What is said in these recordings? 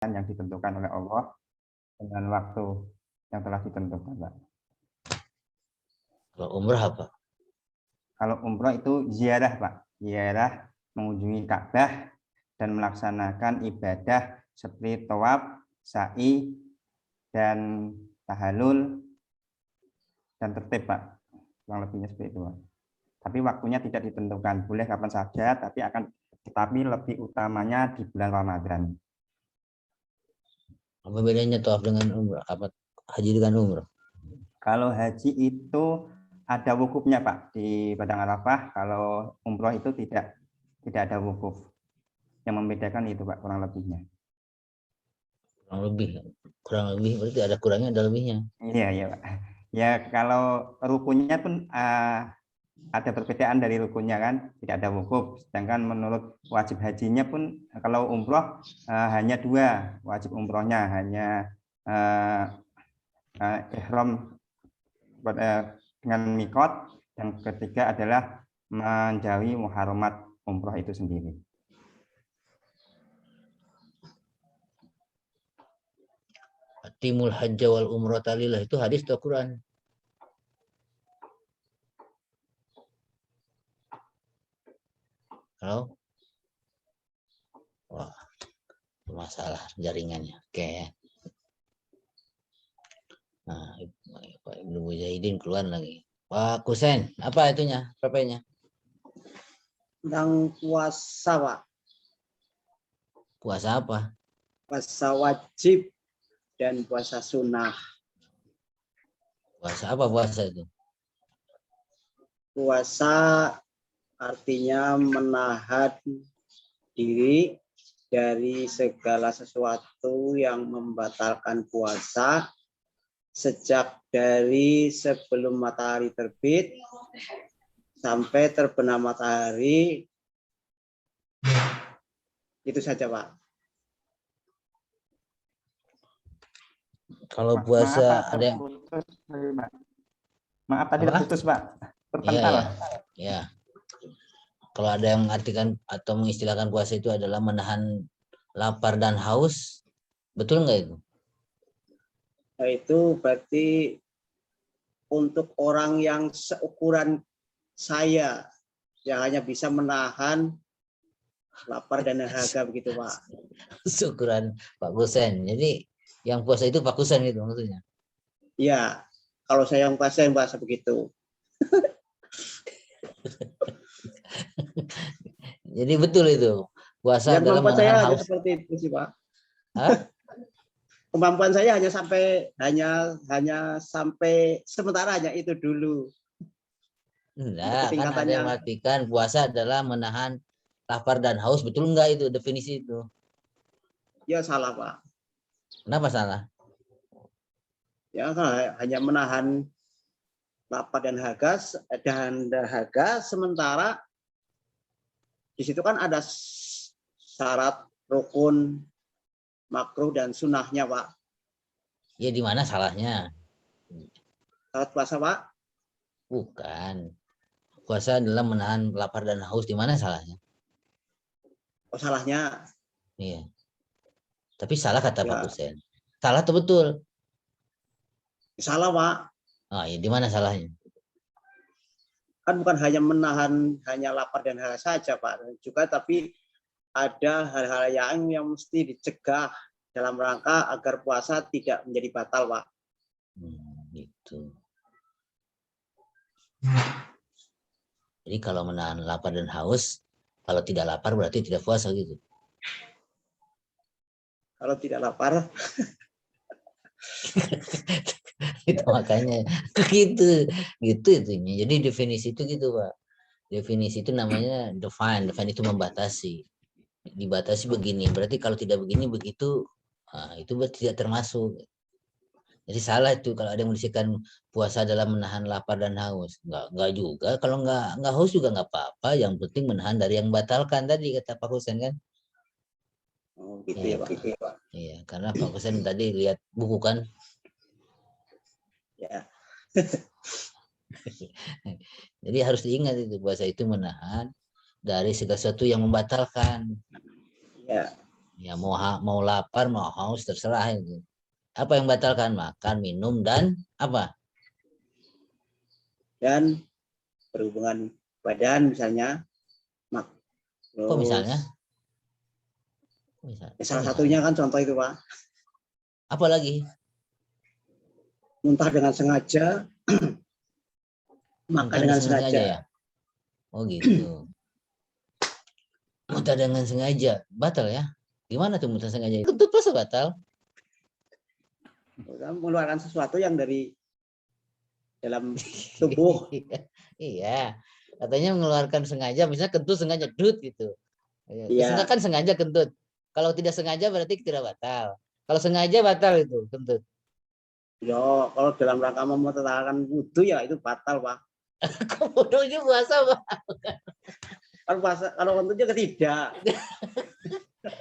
yang ditentukan oleh Allah dengan waktu yang telah ditentukan, Pak. Kalau umrah apa? Kalau umroh itu ziarah, Pak. Ziarah mengunjungi Ka'bah dan melaksanakan ibadah seperti tawaf, sa'i, dan tahallul dan tertib, Pak. Kurang lebihnya seperti itu, Pak. Tapi waktunya tidak ditentukan, boleh kapan saja, tetapi lebih utamanya di bulan Ramadan. Apa bedanya tawaf dengan umrah? Apa haji dengan umrah? Kalau haji itu ada wukufnya, Pak, di Padang Arafah. Kalau umroh itu tidak ada wukuf. Yang membedakan itu, Pak, kurang lebihnya. Kurang lebih berarti ada kurangnya, ada lebihnya. Iya, iya, Pak. Ya, kalau rukunnya pun ada perbedaan dari rukunnya kan, tidak ada wukuf. Sedangkan menurut wajib hajinya pun kalau umroh hanya 2 wajib umrohnya, hanya ihram dengan mikot, yang ketiga adalah menjauhi muharramat umroh itu sendiri. Atimul hajja wal umrata lillah itu hadis atau Quran? Halo? Wah, masalah jaringannya. Oke. Nah, Pak Ibnu Mujahidin keluar lagi. Pak Kusen, apa itunya? PP-nya? Tentang puasa, Pak. Puasa apa? Puasa wajib dan puasa sunnah. Puasa apa puasa itu? Puasa artinya menahan diri dari segala sesuatu yang membatalkan puasa sejak dari sebelum matahari terbit sampai terbenam matahari. Itu saja, Pak. Kalau puasa maaf, ada yang maaf tadi terputus, Pak. Terpental. Ya. Kalau ada yang mengartikan atau mengistilahkan puasa itu adalah menahan lapar dan haus, betul nggak itu? Nah, itu berarti untuk orang yang seukuran saya yang hanya bisa menahan lapar dan dahaga begitu, Pak. Syukuran Pak Kusen. Jadi yang puasa itu Pak Kusen gitu maksudnya. Iya, kalau saya yang bahasa begitu. Jadi betul itu. Puasa Ya, adalah kemampuan saya menahan hanya haus. seperti itu sih, Pak. Hah? Kemampuan saya hanya sampai sementara hanya itu dulu. Enggak, kan ada yang mengartikan puasa adalah menahan lapar dan haus. Betul enggak itu definisi itu? Ya salah, Pak. Kenapa salah? Ya hanya menahan lapar dan dahaga, sementara di situ kan ada syarat rukun, makruh dan sunnahnya, Pak. Ya di mana salahnya? Syarat puasa, Pak? Bukan. Puasa adalah menahan lapar dan haus. Di mana salahnya? Oh, salahnya? Iya. Tapi salah kata Ya. Pak Kusen. Salah atau betul? Salah, Pak. Ah, ya di mana salahnya? Kan bukan hanya menahan hanya lapar dan haus saja, Pak. Juga tapi ada hal-hal yang mesti dicegah dalam rangka agar puasa tidak menjadi batal, Pak. Gitu. Jadi kalau menahan lapar dan haus, kalau tidak lapar berarti tidak puasa gitu. Kalau tidak lapar, Itu makanya gitu itunya. Jadi definisi itu gitu, Pak. Definisi itu namanya define itu membatasi. Dibatasi begini, berarti kalau tidak begini begitu, itu berarti tidak termasuk. Jadi salah itu kalau ada yang mendisikan puasa adalah menahan lapar dan haus. Enggak juga. Kalau enggak haus juga enggak apa-apa. Yang penting menahan dari yang batalkan tadi kata Pak Husen kan. oh, gitu ya, Pak. Iya, karena Pak Husen tadi lihat buku kan. Ya. Jadi harus diingat itu puasa itu menahan dari segala sesuatu yang membatalkan. Ya. Ya mau lapar, mau haus terserah itu. Apa yang batalkan? Makan, minum dan apa? Dan berhubungan badan misalnya. Kok misalnya? Ya, salah satunya kan contoh itu Pak. Apa lagi? Muntah dengan sengaja, makan dengan sengaja. Ya? Oh gitu. Muntah dengan sengaja, batal ya? Gimana tuh muntah sengaja? Kentut masa batal? Mengeluarkan sesuatu yang dari dalam tubuh. Iya, katanya mengeluarkan sengaja, misalnya kentut sengaja dut gitu. Iya. Kan sengaja kentut. Kalau tidak sengaja berarti tidak batal. Kalau sengaja batal itu kentut. Ya, kalau dalam rangka membatalkan wudhu ya itu batal Pak. Kok bodohnya puasa Pak? Kalau puasa, kalau kentutnya ketidak.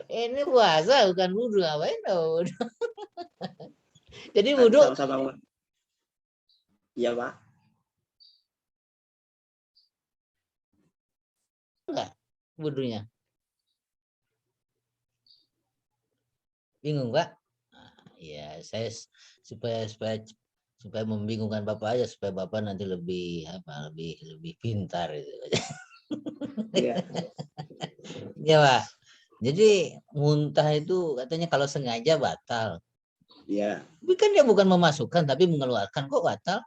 Ini puasa bukan wudhu, ngapain dong? Jadi Nanti wudhu sama-sama. Iya Pak. enggak wudhunya? Bingung Pak? Ya saya supaya membingungkan Bapak aja supaya Bapak nanti lebih pintar itu. Iya. Ya Pak. Jadi muntah itu katanya kalau sengaja batal. Iya. Tapi kan dia bukan memasukkan tapi mengeluarkan, kok batal?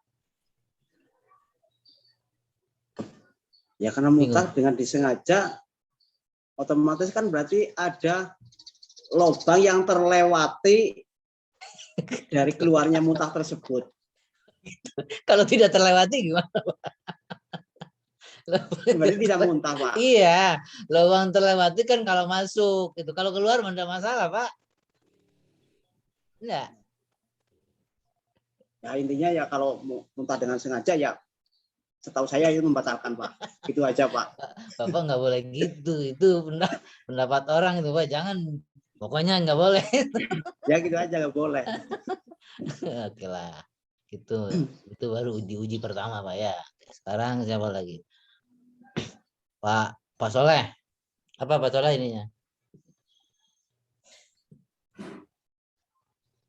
Ya karena muntah dengan disengaja otomatis kan berarti ada lubang yang terlewati dari keluarnya muntah tersebut. Kalau tidak terlewati gimana? Berarti tidak muntah Pak. Iya, lubang terlewati kan kalau masuk itu, kalau keluar tidak masalah Pak. Enggak. Ya intinya ya kalau muntah dengan sengaja ya setahu saya itu membatalkan Pak. Itu aja Pak. Bapak nggak boleh gitu, itu pendapat orang itu Pak. Jangan, pokoknya nggak boleh. Ya gitu aja nggak boleh. Oke lah, itu baru uji pertama Pak ya. Sekarang siapa lagi? Pak Soleh. Apa Pak Soleh ininya?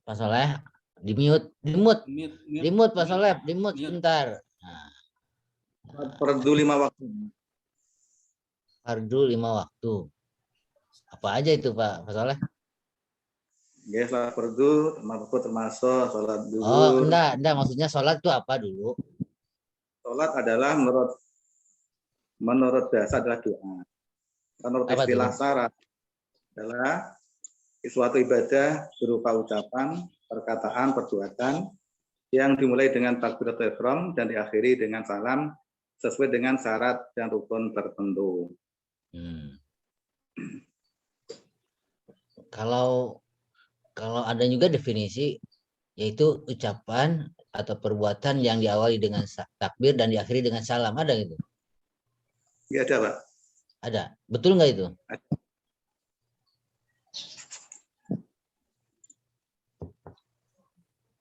Pak Soleh di mute Pak Soleh, di mute sebentar. Nah. Fardu 5 waktu. Fardu 5 waktu. Apa aja itu Pak Soleh? Ya, sholat fardu termasuk sholat duhur. Oh, enggak, maksudnya sholat itu apa dulu? Sholat adalah menurut bahasa adalah doa. Menurut istilah syarat adalah suatu ibadah berupa ucapan, perkataan, perbuatan yang dimulai dengan takbiratul ihram dan diakhiri dengan salam sesuai dengan syarat dan rukun tertentu. Kalau ada juga definisi, yaitu ucapan atau perbuatan yang diawali dengan takbir dan diakhiri dengan salam, ada gitu? Iya ada Pak. Ada, betul nggak itu?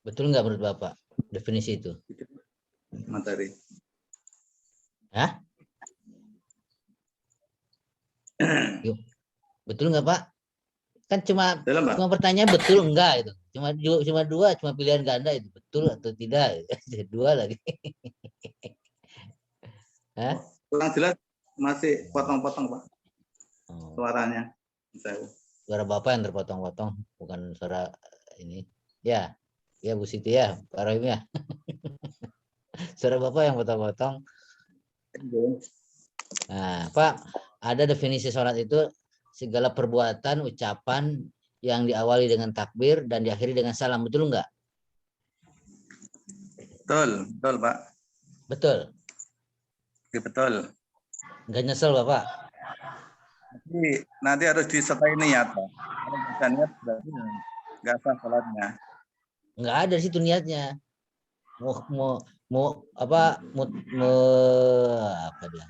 Betul nggak menurut Bapak definisi itu? Materi. Hah? Betul nggak Pak? Kan cuma pertanyaan betul enggak itu. Cuma dua, cuma pilihan ganda itu, betul atau tidak. Dua lagi. Hah? Kurang jelas, masih potong-potong Pak. Suaranya. Suara Bapak yang terpotong-potong, bukan suara ini. Ya Bu Siti ya, Pak Rohim ya. Suara Bapak yang potong-potong. Nah, Pak, ada definisi sholat itu segala perbuatan, ucapan yang diawali dengan takbir dan diakhiri dengan salam, betul enggak? Betul Pak. Betul. Ya, betul. Enggak nyesel Bapak? Nanti harus disertai niat Pak. Kalau bukan niat berarti enggak sah sholatnya. Enggak ada di situ niatnya. Apa dia?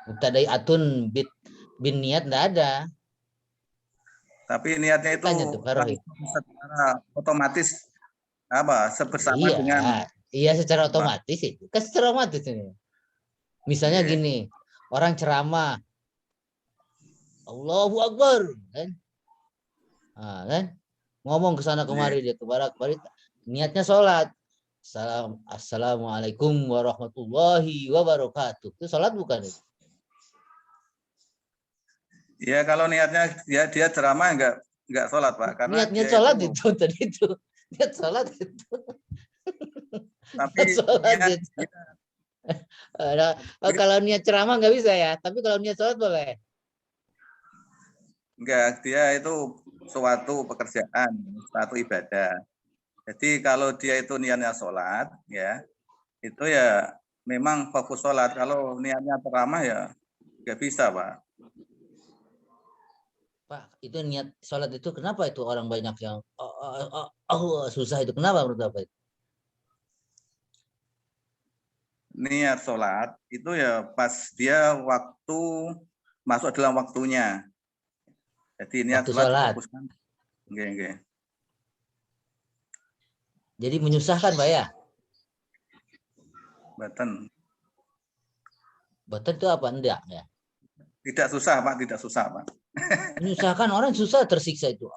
Mubtadai atun bin niat enggak ada. Tapi niatnya itu secara otomatis bersama dengan. Iya secara otomatis itu. Kan secara otomatis ini. Misalnya gini, orang ceramah Allahu Akbar, kan? Nah, kan? Ngomong ke sana kemari dia kemari niatnya sholat. Assalamualaikum warahmatullahi wabarakatuh. Itu sholat bukan itu? Ya kalau niatnya dia ceramah enggak sholat Pak, karena Niatnya dia sholat itu tadi itu. Niat sholat itu. tapi Sholat niat, itu. Kalau niat ceramah nggak bisa ya, tapi kalau niat sholat boleh. enggak, dia itu suatu pekerjaan, suatu ibadah. Jadi kalau dia itu niatnya sholat, ya itu ya memang fokus sholat. Kalau niatnya ceramah ya nggak bisa Pak. Pak, itu niat sholat itu kenapa itu orang banyak yang susah itu? Kenapa menurut Bapak itu? Niat sholat itu ya pas dia waktu masuk dalam waktunya. Jadi niat Waktu sholat sholat. difokuskan. Oke. Jadi menyusahkan Pak ya? Baten. Batin itu apa? Enggak ya? Tidak susah Pak, tidak susah Pak. Menyusahkan orang susah tersiksa itu.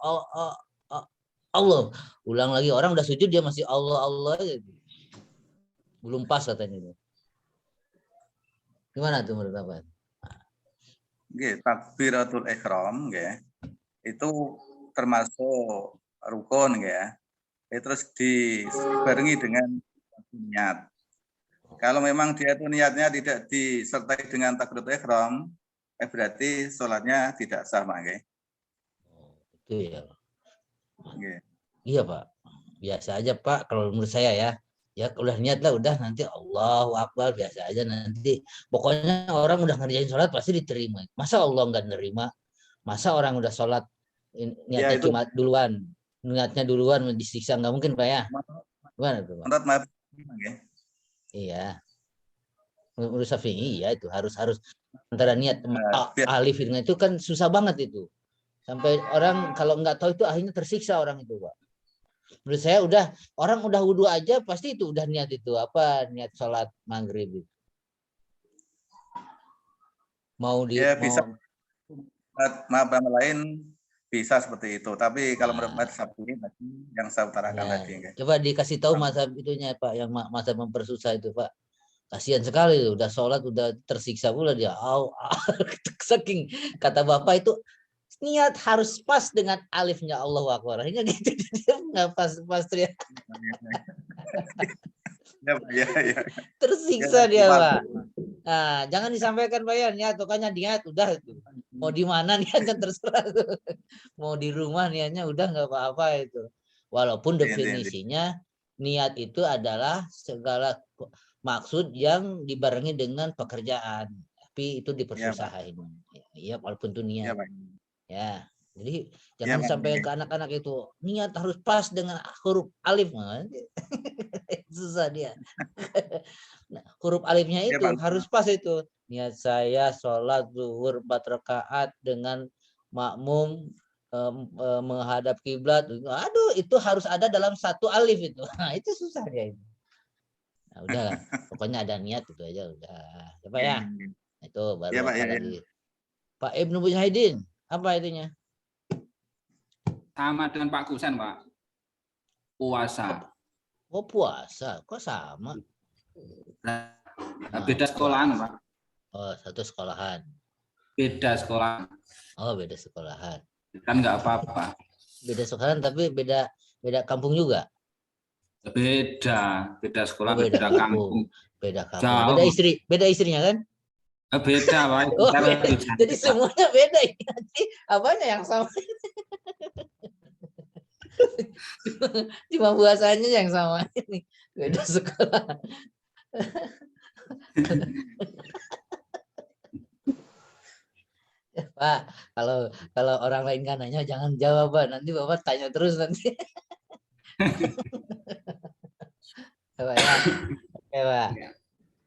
Allah. Ulang lagi orang udah sujud dia masih Allah aja. Belum pas katanya. Gimana tuh menurut Bapak? Nggih, takbiratul ihram nggih. Itu termasuk rukun nggih ya. Terus dibarengi dengan niat. Kalau memang dia itu niatnya tidak disertai dengan takbiratul ihram, berarti sholatnya tidak sah Pak nggih. Itu ya. Nggih. Iya Pak. Biasa aja Pak kalau menurut saya ya. Ya udah niat lah udah nanti Allahu Akbar biasa aja nanti. Pokoknya orang udah ngerjain sholat pasti diterima. Masa Allah nggak nerima? Masa orang udah sholat niatnya Ya, cuma duluan. Niatnya duluan disiksa nggak mungkin Pak ya. Gimana tuh Pak? menurut maaf nggih. Iya. Menurut Syafi'i iya itu harus antara niat alif dengan itu kan susah banget itu. Sampai orang kalau nggak tahu itu akhirnya tersiksa orang itu Pak. Menurut saya orang udah wudhu aja pasti itu udah niat itu niat sholat maghrib. Mau Bisa maaf lain bisa seperti itu. Tapi kalau menurut mazhab ini yang saya utarakan tadi. Coba dikasih tahu mazhab itunya Pak, yang mazhab mempersusah itu Pak. Kasihan sekali udah sholat udah tersiksa pula dia. Saking kata Bapak itu niat harus pas dengan alifnya Allahu Akbar. Hingga gitu dia nggak pas ya. Ya. Tersiksa dia Pak. Nah, jangan disampaikan Pak ya niat, pokoknya niat udah itu. Mau di mana niatnya terserah tuh. Mau di rumah niatnya udah nggak apa-apa itu. Walaupun definisinya niat itu adalah segala maksud yang dibarengi dengan pekerjaan. Tapi itu dipersusahin. Ya, walaupun itu niat. Ya, jadi jangan sampai ke anak-anak itu niat harus pas dengan huruf alif. Susah dia. Nah, huruf alifnya itu harus pas itu. Niat saya sholat zuhur 4 rakaat dengan makmum menghadap kiblat. Aduh, itu harus ada dalam satu alif itu. Nah, itu susah dia itu. Nah, udah lah. Pokoknya ada niat itu aja udah. Coba ya. Itu baru apa lagi. Pak Ibnu Mujahidin. Apa itunya? Sama dengan Pak Kusen, Pak. Puasa. Oh, puasa. Kok sama? Beda sekolahan, Pak. Oh, satu sekolahan. Beda sekolahan. Oh, beda sekolahan. Kan nggak apa-apa. Beda sekolahan tapi beda kampung juga. Beda sekolah, beda kampung. Beda kampung. Beda istrinya kan? Beda, Pak. Oh, beda. Jadi semuanya beda. Nanti apanya yang sama? Cuma puasanya yang sama ini. Beda sekolah. Pak, kalau orang lain kan nanya jangan jawab, Pak. Nanti Bapak tanya terus nanti. Pak ya. Oke, Pak.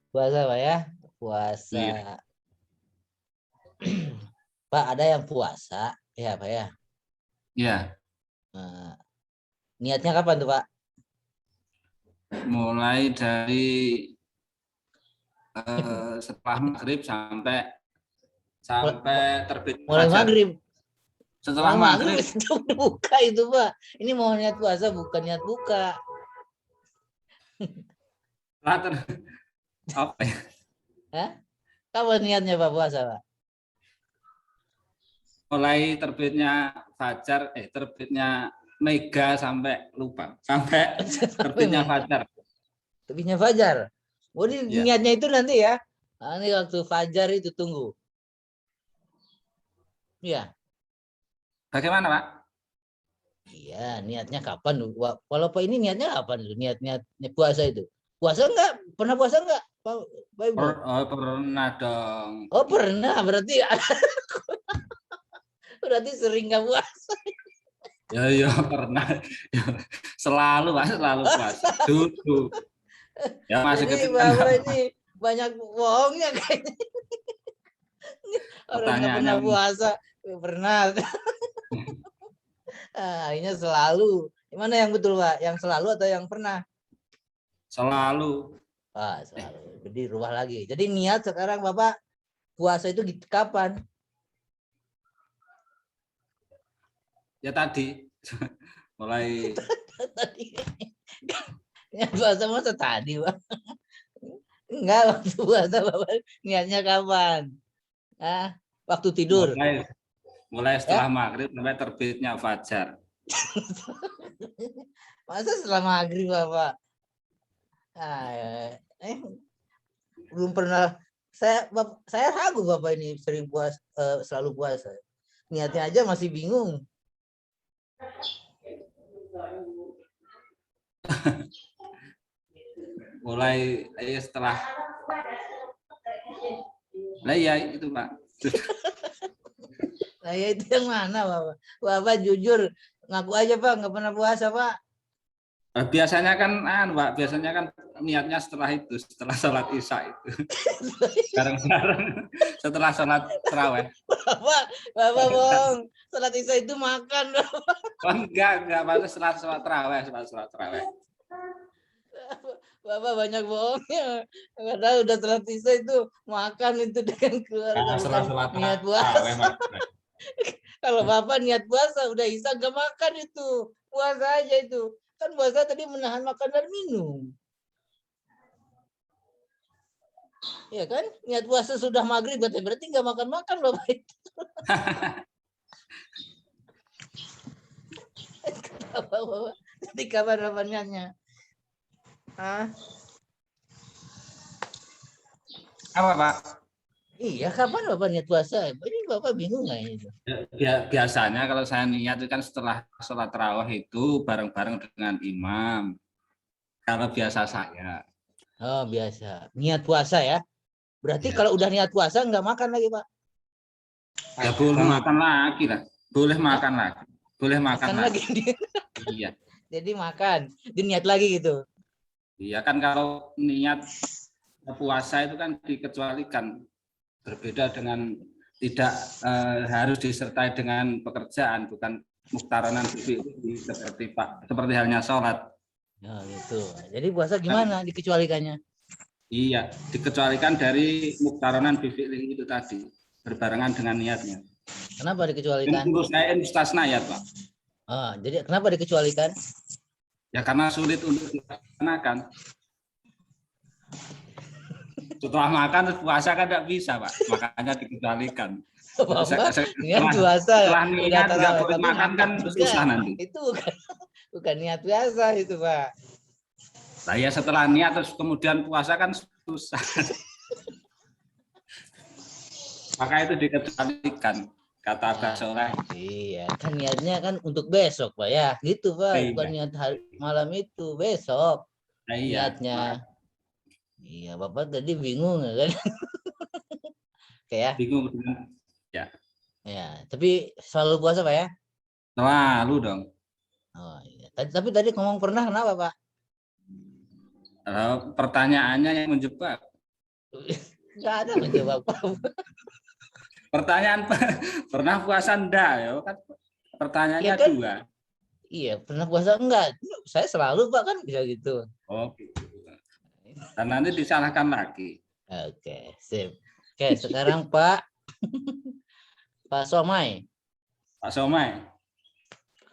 Puasa, Pak ya. Puasa. Iya. Pak, ada yang puasa, ya Pak ya? Iya. Nah, niatnya kapan tuh Pak? Mulai dari setelah maghrib sampai sampai terbit Mulai fajar. maghrib. Setelah Mulai maghrib itu udah buka itu Pak. Ini mau niat puasa bukan niat buka. setelah apa ya? Hah? Kapan niatnya Pak puasa Pak? Mulai terbitnya fajar, terbitnya mega sampai lupa, sampai terbitnya fajar. Terbitnya fajar. Jadi Ya. niatnya itu nanti ya. Nah, ini waktu fajar itu tunggu. Iya. Bagaimana Pak? Iya, niatnya kapan? Kalau Pak ini niatnya kapan? Niatnya puasa itu. Puasa enggak? Pernah puasa enggak? Pak Ibnu? Pernah dong. Oh, pernah. Berarti berarti sering enggak puasa. Ya pernah. Selalu Pak, selalu puasa. Dulu. Ya masih Jadi kecil Bapak kan. ini banyak bohongnya kayaknya. Orang nggak pernah Pertanyaannya puasa. Pernah. Akhirnya selalu. Gimana yang betul Pak? Yang selalu atau yang pernah? selalu. Selalu. Jadi rubah lagi. Jadi niat sekarang Bapak puasa itu kapan? Ya tadi mulai Tadi. Niat puasa masa tadi Pak? Enggak, waktu puasa Bapak niatnya kapan? Waktu tidur. mulai setelah maghrib sampai terbitnya fajar. Masa setelah maghrib Bapak? Belum pernah. Saya ragu Bapak ini sering puasa, selalu puasa. Niatnya aja masih bingung. Mulai setelah ya itu Pak. Saya itu yang mana Bapak? Bapak jujur ngaku aja Pak, nggak pernah puasa Pak. Biasanya kan Pak, biasanya kan niatnya setelah itu, setelah sholat isya itu. Bareng-bareng setelah sholat tarawih. Bapak bohong. Sholat isya itu makan. Oh, enggak, Pak, setelah sholat tarawih. Bapak banyak bohongnya. Nggak tahu udah sholat isya itu makan itu dengan keluarga. Setelah sholat Niat tarawih, puasa. Pak. Kalau Bapak niat puasa udah isya nggak makan itu. Puasa aja itu. Kan puasa tadi menahan makan dan minum. Ya kan? Niat puasa sudah maghrib berarti nggak makan-makan Bapak itu. Bapak, nanti kapan Bapak niatnya? Apa Pak? Iya, kapan Bapak niat puasa? Ini Bapak bingung nggak ini? Biasanya kalau saya niat itu kan setelah sholat tarawih itu bareng-bareng dengan imam. Kalau biasa saya. Oh, biasa. Niat puasa ya? Berarti kalau udah niat puasa nggak makan lagi Pak? Ya boleh makan lagi lah. Boleh makan lagi. Boleh makan lagi. Iya. Jadi makan. Diniat lagi gitu. Iya kan kalau niat puasa itu kan dikecualikan. Berbeda dengan tidak harus disertai dengan pekerjaan, bukan muktaronan seperti halnya sholat. Ya gitu. Jadi puasa gimana dikecualikannya? Iya, dikecualikan dari muktaronan bifi'lih itu tadi, berbarengan dengan niatnya. Kenapa dikecualikan? Menurut saya mustasna ya Pak. Jadi kenapa dikecualikan? Ya karena sulit untuk dilaksanakan. Setelah makan terus puasa kan tidak bisa Pak, makanya dikecualikan. Niat puasa. Setelah niat nggak boleh makan kan susah nanti. Itu bukan niat puasa itu Pak. Nah ya setelah niat terus kemudian puasa kan susah. Maka itu dikecualikan kata Abah Soleh. Iya, kan niatnya kan untuk besok Pak ya, gitu Pak. Iya. Bukan niat malam itu, besok Nah, iya. niatnya. Iya, Bapak tadi bingung kan? Kayak Bingung. ya, tapi selalu puasa Pak ya? Selalu dong. Oh iya. Tapi tadi ngomong pernah kenapa Pak? Pertanyaannya yang menjebak. Enggak ada menjawab Pak. Pertanyaan pernah puasa enggak ya kan? Pertanyaannya Ya kan? dua. Iya, pernah puasa enggak? Saya selalu Pak kan bisa gitu. Oh gitu. Dan nanti disalahkan lagi. Oke, sip. Oke, sekarang Pak Pak Somai. Pak Somai.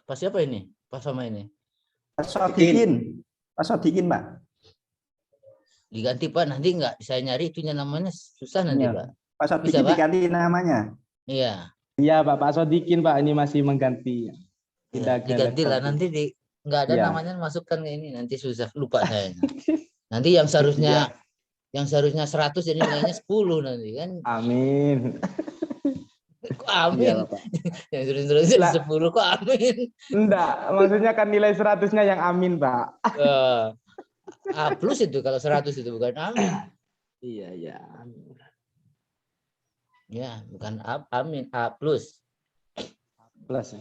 Pak siapa ini? Pak Somai ini. Pak Sodikin. Pak Sodikin, Pak. Diganti Pak, nanti enggak saya nyari itunya namanya susah nanti Iya. Pak. Pak Sodikin Pak? diganti namanya. Iya. Iya Pak Sodikin Pak, ini masih mengganti. Ya, Tidak ke diganti lah laptop. nanti nggak ada Iya. namanya masukkan ke ini nanti susah lupa saya. Nanti yang seharusnya 100 jadi nilainya 10 nanti kan. Amin. Kok amin? Iya Pak. Yang seharusnya Lah. 10 kok amin? Enggak, maksudnya kan nilai 100-nya yang amin Pak. A plus itu kalau 100 itu bukan amin. Iya, iya. Ya, bukan amin, A plus. Plus.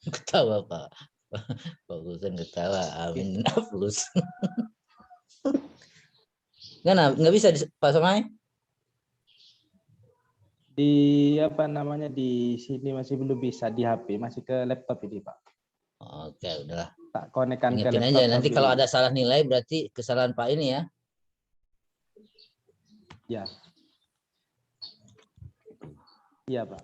Ketawa Pak. Pak Gusen ketawa, amin A plus. Nggak bisa Pak Somai? Di apa namanya di sini masih belum bisa di HP, masih ke laptop ini Pak. Oke, udahlah. Tak konekkan ke Ingetin laptop. aja nanti sambil- kalau ada salah nilai berarti kesalahan Pak ini ya. Ya. Iya Pak.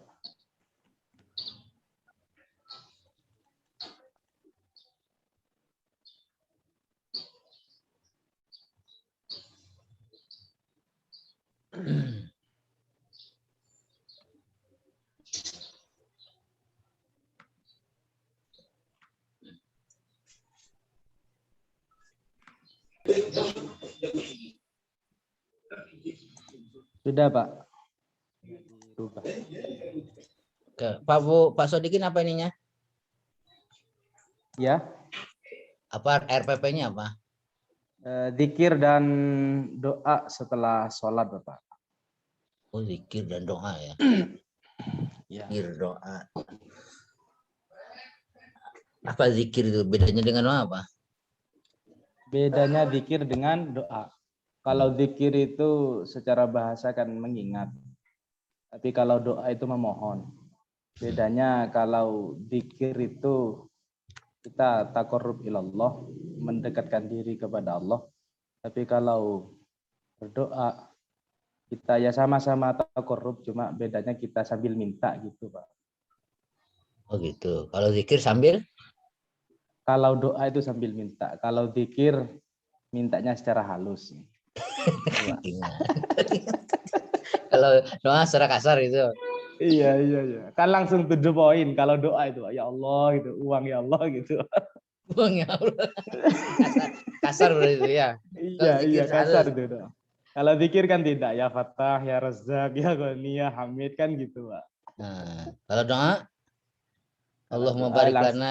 Sudah Pak. Dirubah. Oke, Pak Sodikin apa ininya? Ya. Apa RPP-nya apa? Zikir dan doa setelah sholat Bapak. Oh, zikir dan doa ya. Ya. Zikir doa. Apa zikir itu? Bedanya dengan doa apa? Bedanya zikir dengan doa. Kalau zikir itu secara bahasa kan mengingat. Tapi kalau doa itu memohon. Bedanya kalau zikir itu kita taqarrub ilallah, mendekatkan diri kepada Allah. Tapi kalau berdoa kita ya sama-sama taqarrub, cuma bedanya kita sambil minta gitu, Pak. Oh gitu. Kalau zikir sambil? Kalau doa itu sambil minta. Kalau zikir mintanya secara halus. Gimana? Kalau doa secara kasar itu. Iya. Kan langsung 7 poin kalau doa itu. Ya Allah gitu, uang ya Allah gitu. Bang ya Allah. Kasar berarti itu ya. Iya, kasar itu doa. Kalau zikir kan tidak, ya Fattah, ya Razzaq, ya Ghani, ya Hamid kan gitu, Pak. Nah, kalau doa Allahumma Doa barik lana.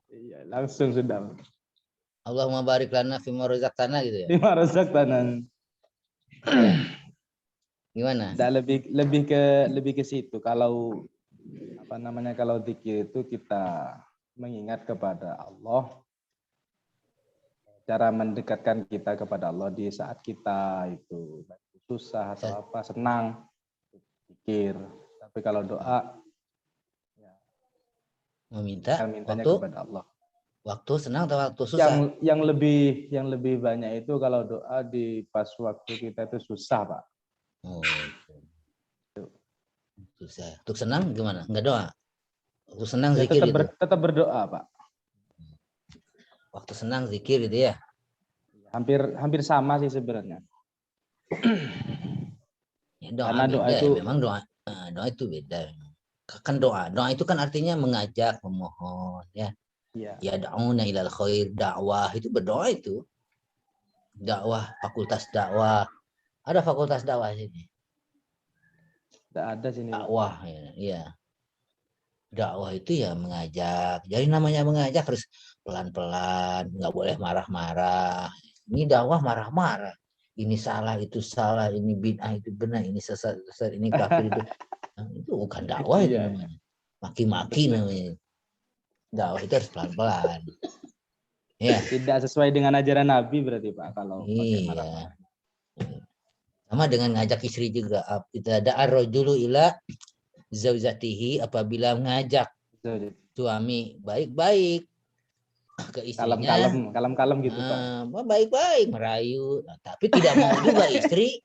Iya, langsung sudah. Allahumma barik lana fima razaqtana gitu ya. Lima Razzaq tanan. Gimana? Tidak lebih ke situ. Kalau apa namanya kalau zikir itu kita mengingat kepada Allah, cara mendekatkan kita kepada Allah di saat kita itu susah atau apa senang zikir. Tapi kalau doa Meminta mintanya waktu kepada Allah. waktu senang atau waktu susah? Yang lebih banyak itu kalau doa di pas waktu kita itu susah, Pak. Oh, gitu. Susah. Untuk senang gimana? Enggak doa. Waktu senang Ya, zikir itu. tetap berdoa, Pak. Waktu senang zikir itu ya. Hampir sama sih sebenarnya. Ya, doa Karena beda doa ya. itu Memang doa itu beda. Kan doa itu kan artinya mengajak, memohon ya. ya, Ya da'una ilal khair, dakwah itu berdoa itu. Dakwah, fakultas dakwah. Ada fakultas dakwah sini. tidak ada sini. Dakwah ya. Dakwah itu ya mengajak. Jadi namanya mengajak harus pelan-pelan, nggak boleh marah-marah. Ini dakwah marah-marah. Ini salah, itu salah, ini bid'ah, itu benar, ini sesat, ini kafir itu. Nah, itu bukan dakwah itu Iya. namanya. Maki-maki namanya. Dakwah itu harus pelan-pelan. Ya. Tidak sesuai dengan ajaran Nabi berarti, Pak, kalau pakai Iya. marah-marah. Sama dengan ngajak istri juga. Kita ada ar-rajulu ila zaujatihi apabila ngajak suami baik-baik ke istrinya. Kalem-kalem gitu, Pak. Baik-baik merayu. Nah, tapi tidak mau juga istri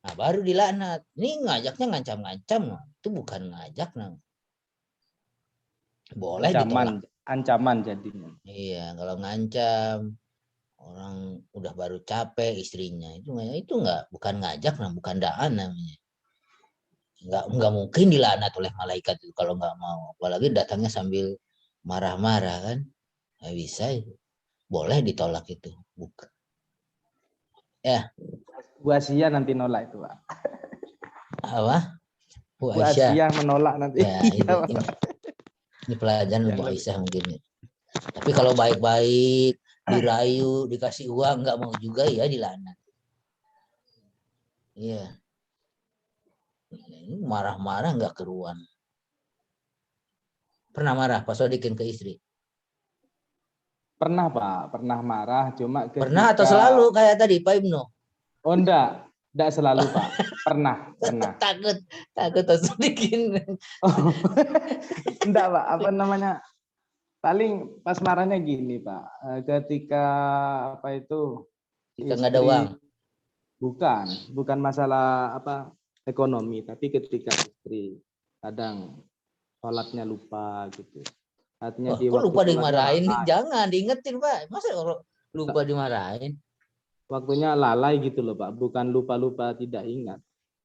Nah, baru dilaknat. Ini ngajaknya ngancam-ngancam, itu bukan ngajak, nah. Boleh ditolak. Ancaman jadinya. Iya, kalau ngancam orang udah baru capek istrinya itu nggak, bukan ngajak, nah, bukan daan namanya. Nggak mungkin dilaknat oleh malaikat itu kalau nggak mau, apalagi datangnya sambil marah-marah kan, nggak bisa itu. Boleh ditolak itu, bukan ya. Bu Asia nanti nolak itu, Pak. Apa Bu Bu Aisyah Asia menolak nanti. ya, ini pelajaran Yang Bu lebih- Aisyah mungkin. Tapi kalau baik-baik dirayu dikasih uang nggak mau juga ya dilaknat. Iya, ini marah-marah nggak keruan. Pernah marah Pak Sodikin ke istri? Pernah, Pak, pernah marah, cuma Pernah atau ketika selalu kayak tadi Pak Ibnu? Oh, enggak selalu, Pak. Pernah. takut Pak Sodikin. Oh, enggak, Pak. Apa namanya? Paling pas marahnya gini, Pak. Ketika apa itu? Jika nggak ada uang. Bukan masalah apa ekonomi, tapi ketika istri kadang sholatnya lupa gitu. Artinya di Kok waktu lupa sholatnya dimarahin? lalai. Jangan diingetin Pak. Masa kalau lupa dimarahin? Waktunya lalai gitu loh, Pak. Bukan lupa-lupa tidak ingat.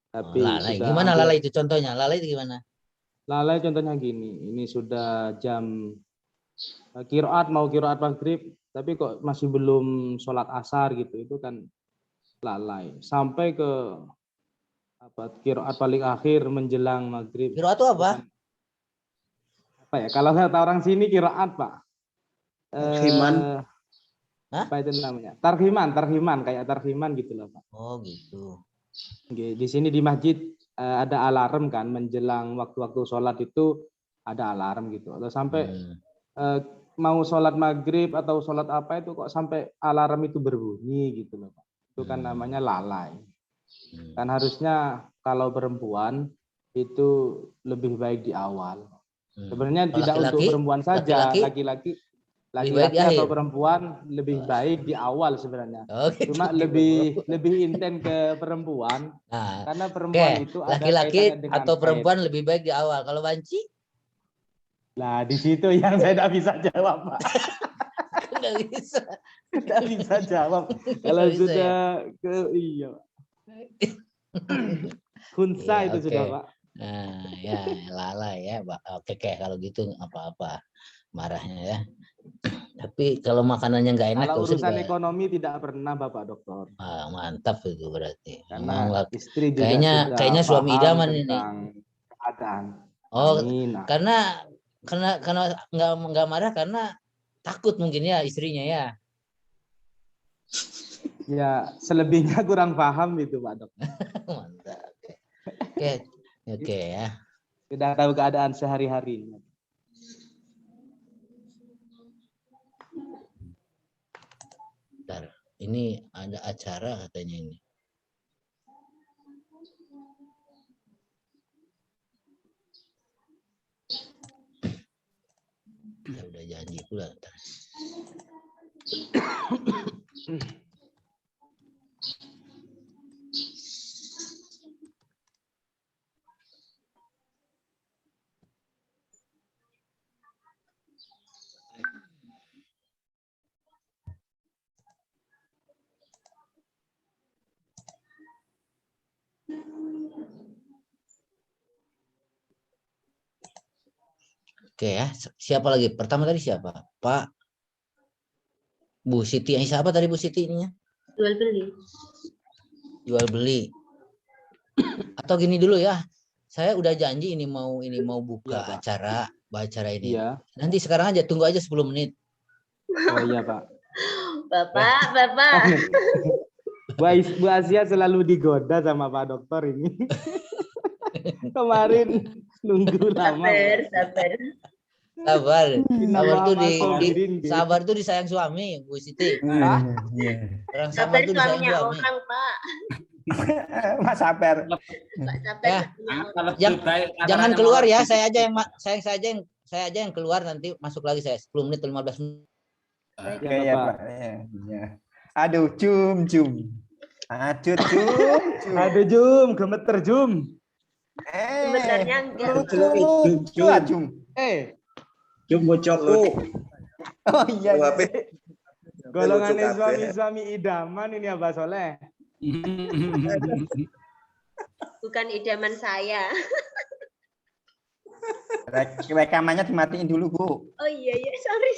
Tapi Lalai. sudah Gimana hampir- lalai itu contohnya? Lalai itu gimana? Lalai contohnya gini. Ini sudah jam qiraat, mau qiraat maghrib, tapi kok masih belum sholat asar gitu. Itu kan lalai. Sampai ke apa qiraat paling akhir menjelang maghrib. Qiraat itu apa? Apa ya? Kalau kata orang sini qiraat, Pak. Tarhiman. Apa itu namanya? Tarhiman kayak tarhiman gitu loh, Pak. Oh gitu. Oke, di sini di masjid ada alarm kan menjelang waktu-waktu sholat itu ada alarm gitu. Atau sampai mau sholat maghrib atau sholat apa itu kok sampai alarm itu berbunyi gitu loh, Pak. Itu kan namanya lalai. Kan harusnya kalau perempuan itu lebih baik di awal. Sebenarnya Kalau tidak untuk laki-laki? perempuan saja, Laki-laki? laki-laki atau perempuan lebih baik di awal sebenarnya. Oh, gitu. Cuma lebih intens ke perempuan. Nah, Karena perempuan itu ada laki-laki kaitannya dengan atau haid. perempuan lebih baik di awal. Kalau banci? Nah, di situ yang saya tidak bisa jawab, Pak. Nggak bisa. Tidak bisa jawab. Kalau Nggak bisa, sudah ke iya. Kunsa Iya, itu oke. sudah, Pak. Nah, ya lalai ya, Pak. Oke, kalau gitu nggak apa-apa marahnya ya. Tapi kalau makanannya nggak enak, Kalau nggak usah urusan juga. ekonomi tidak pernah, Bapak Dokter. Mantap itu berarti. Karena istri juga Kayaknya sudah suami paham idaman ini. tentang keadaan. Oh, Amin. karena nggak marah karena takut mungkin ya istrinya ya. Ya, selebihnya kurang paham itu, Pak Dokter. Mantap. Oke ya. Sudah tahu keadaan sehari-hari. Bentar. Ini ada acara katanya ini. Ya udah janji pula. Oke ya, siapa lagi? Pertama tadi siapa? Pak Bu Siti. Yang siapa tadi Bu Siti ininya? Jual beli. Jual beli. Atau gini dulu ya. Saya udah janji ini mau buka acara ini. Iya. Nanti sekarang aja, tunggu aja 10 menit. Oh iya, Pak. Bapak. Bu Asia selalu digoda sama Pak Dokter ini. Kemarin nunggu lama. Sabar tuh disayang suami, Bu Siti. Orang sabar tuh disayang suami. Orang, Pak. Mas Saper. Jangan keluar ya, saya aja yang keluar, nanti masuk lagi saya 10 menit 15 menit. Oke ya, Pak. Ya. Aduh, cum. Aduh, Jum. Aduh Jum, gemeter Jum. Sebenarnya enggak. Lucu, Jum. Jum bocoku. Oh iya. Jawab. Golongan Lucu kabeh. suami idaman ini Abah Soleh. Bukan idaman saya. Rekamannya dimatiin dulu, Bu. Oh iya, sorry.